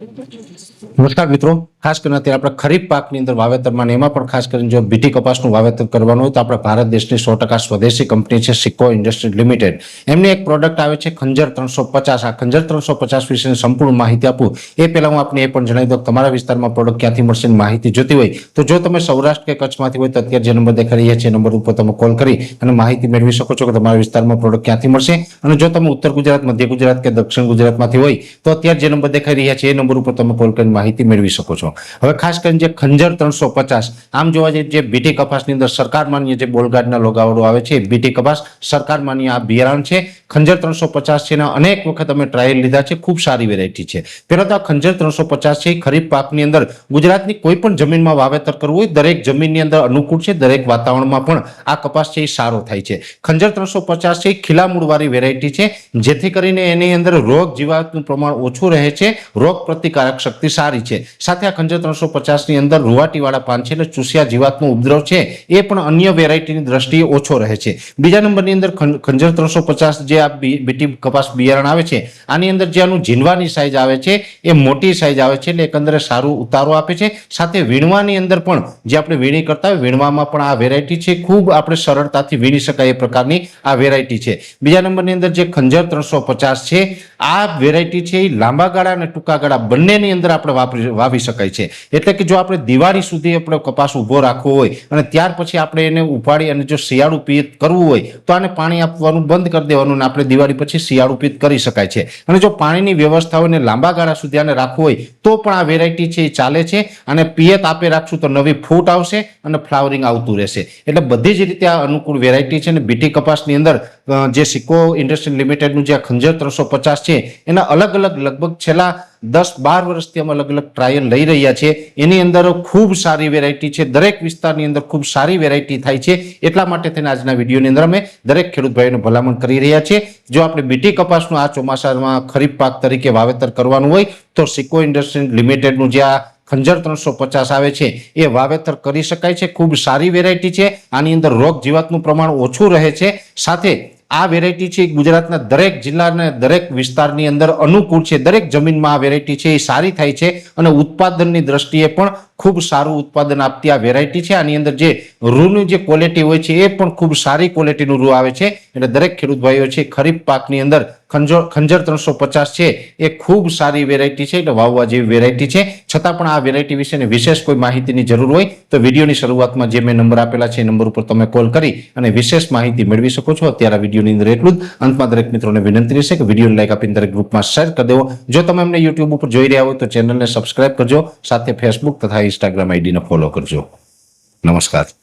નમસ્કાર મિત્રો, ખાસ કરીને અત્યારે આપણે ખરીફ પાકની અંદર વાવેતરમાં ને એમાં પણ ખાસ કરીને જો બીટી કપાસનું વાવેતર કરવાનું હોય તો આપણે ભારત દેશની 100% સ્વદેશી કંપની છે સિક્કો ઇન્ડસ્ટ્રીઝ લિમિટેડ, એમની એક પ્રોડક્ટ આવે છે ખંજર 350. આ ખંજર 350 વિશેની સંપૂર્ણ માહિતી આપું એ પહેલા હું આપને એ પણ જણાવી દઉં કે તમારા વિસ્તારમાં પ્રોડક્ટ ક્યાંથી મળશે માહિતી જોતી હોય તો જો તમે સૌરાષ્ટ્ર કે કચ્છમાંથી હોય તો અત્યારે જે નંબર દેખાઈ રહ્યા છે એ નંબર ઉપર તમે કોલ કરી અને માહિતી મેળવી શકો છો કે તમારા વિસ્તારમાં પ્રોડક્ટ ક્યાંથી મળશે। અને જો તમે ઉત્તર ગુજરાત, મધ્ય ગુજરાત કે દક્ષિણ ગુજરાતમાંથી હોય તો અત્યારે જે નંબર દેખાઈ રહ્યા છે એ નંબર ઉપર તમે કોલ કરીને માહિતી મેળવી શકો છો। હવે ખાસ કરીને જે ખંજર 350 આમ જોવા જઈએ જે બીટી કપાસની અંદર સરકાર માન્ય જે બોલગાડના લોગાવડો આવે છે બીટી કપાસ સરકાર માન્ય આ બિયારણ છે ખંજર 350 છે એના અનેક વખત અમે ટ્રાયલ લીધા છે, ખૂબ સારી વેરાયટી છે। પહેલા તો આ ખંજર 350 છે ખરીફ પાકની અંદર ગુજરાતની કોઈ પણ જમીનમાં વાવેતર કરવું હોય દરેક જમીનની અંદર અનુકૂળ છે, દરેક વાતાવરણમાં પણ આ કપાસ છે એ સારો થાય છે। ખંજર 350 છે ખીલા મૂળવાળી વેરાયટી છે જેથી કરીને એની અંદર રોગ જીવાતનું પ્રમાણ ઓછું રહે છે, રોગ પ્રતિકારક શક્તિ સારી છે। સાથે આ ખંજર 350 ની અંદર રૂવાટીવાળા પાન છે એટલે ચૂસિયા જીવાતનો ઉપદ્રવ છે એ પણ અન્ય વેરાયટીની દ્રષ્ટિએ ઓછો રહે છે। બીજા નંબરની અંદર ખંજર 350 જે આ બીટી કપાસ બિયારણ આવે છે આની અંદર જે આનું ઝીંડવાની સાઈઝ આવે છે એ મોટી સાઈઝ આવે છે એટલે એકંદરે સારું ઉતારો આપે છે। સાથે વીણવાની અંદર પણ જે આપણે વીણી કરતા હોય વીણવામાં પણ આ વેરાયટી છે ખૂબ આપણે સરળતાથી વીણી શકાય એ પ્રકારની આ વેરાયટી છે। બીજા નંબરની અંદર જે ખંજર 350 છે આ વેરાયટી છે એ લાંબા ગાળા અને ટૂંકા ગાળા બંનેની અંદર આપણે વાવી શકાય છે। એટલે કે જો આપણે દિવાળી સુધી આપણે કપાસ ઉભો રાખવો હોય અને ત્યાર પછી આપણે એને ઉપાડી અને જો શિયાળુ પિયત કરવું હોય તો આને પાણી આપવાનું બંધ કરી દેવાનું અને આપણે દિવાળી પછી શિયાળુ પિયત કરી શકાય છે। અને જો પાણીની વ્યવસ્થા હોય ને લાંબા ગાળા સુધી આને રાખવું હોય તો પણ આ વેરાયટી છે એ ચાલે છે અને પિયત આપે રાખશું તો નવી ફૂટ આવશે અને ફ્લાવરિંગ આવતું રહેશે। એટલે બધી જ રીતે આ અનુકૂળ વેરાયટી છે અને બીટી કપાસની અંદર જે સિક્કો ઇન્ડસ્ટ્રી લિમિટેડનું જે ખંજર 350 છે એના અલગ અલગ લગભગ છેલ્લા 10-12 વર્ષથી અમે અલગ અલગ ટ્રાયલ લઈ રહ્યા છે। એની અંદર ખૂબ સારી વેરાયટી છે, દરેક વિસ્તારની અંદર ખૂબ સારી વેરાયટી થાય છે એટલા માટે થઈને આજના વિડીયોની અંદર અમે દરેક ખેડૂત ભાઈઓને ભલામણ કરી રહ્યા છીએ। જો આપણે બીટી કપાસનું આ ચોમાસામાં ખરીફ પાક તરીકે વાવેતર કરવાનું હોય તો સિક્કો ઇન્ડસ્ટ્રી લિમિટેડનું જે આ ખંજર 350 આવે છે એ વાવેતર કરી શકાય છે, ખૂબ સારી વેરાયટી છે। આની અંદર રોગ જીવાતનું પ્રમાણ ઓછું રહે છે, સાથે આ વેરાયટી છે ગુજરાતના દરેક જિલ્લાના દરેક વિસ્તારની અંદર અનુકૂળ છે, દરેક જમીનમાં આ વેરાયટી છે એ સારી થાય છે અને ઉત્પાદનની દ્રષ્ટિએ પણ ખૂબ સારું ઉત્પાદન આપતી આ વેરાયટી છે। આની અંદર જે રૂની જે ક્વોલિટી હોય છે એ પણ ખૂબ સારી ક્વોલિટીનું રૂ આવે છે એટલે દરેક ખેડૂત ભાઈઓ છે ખરીફ પાકની અંદર ખંજર 350 છે એ ખૂબ સારી વેરાયટી છે એટલે વાવવા જેવી વેરાયટી છે। છતાં પણ આ વેરાયટી વિશેની વિશેષ કોઈ માહિતીની જરૂર હોય તો વિડીયોની શરૂઆતમાં જે મેં નંબર આપેલા છે એ નંબર ઉપર તમે કોલ કરી અને વિશેષ માહિતી મેળવી શકો છો। અત્યારે આ વિડીયોની અંદર એટલું જ। અંતમાં દરેક મિત્રોને વિનંતી રહેશે કે વિડીયોને લાઈક આપીને દરેક ગ્રુપમાં શેર કરી દેવો। જો તમે અમને યુટ્યુબ ઉપર જોઈ રહ્યા હોય તો ચેનલને સબસ્ક્રાઇબ કરજો, સાથે ફેસબુક તથા ઇન્સ્ટાગ્રામ આઈડીને ફોલો કરજો। નમસ્કાર।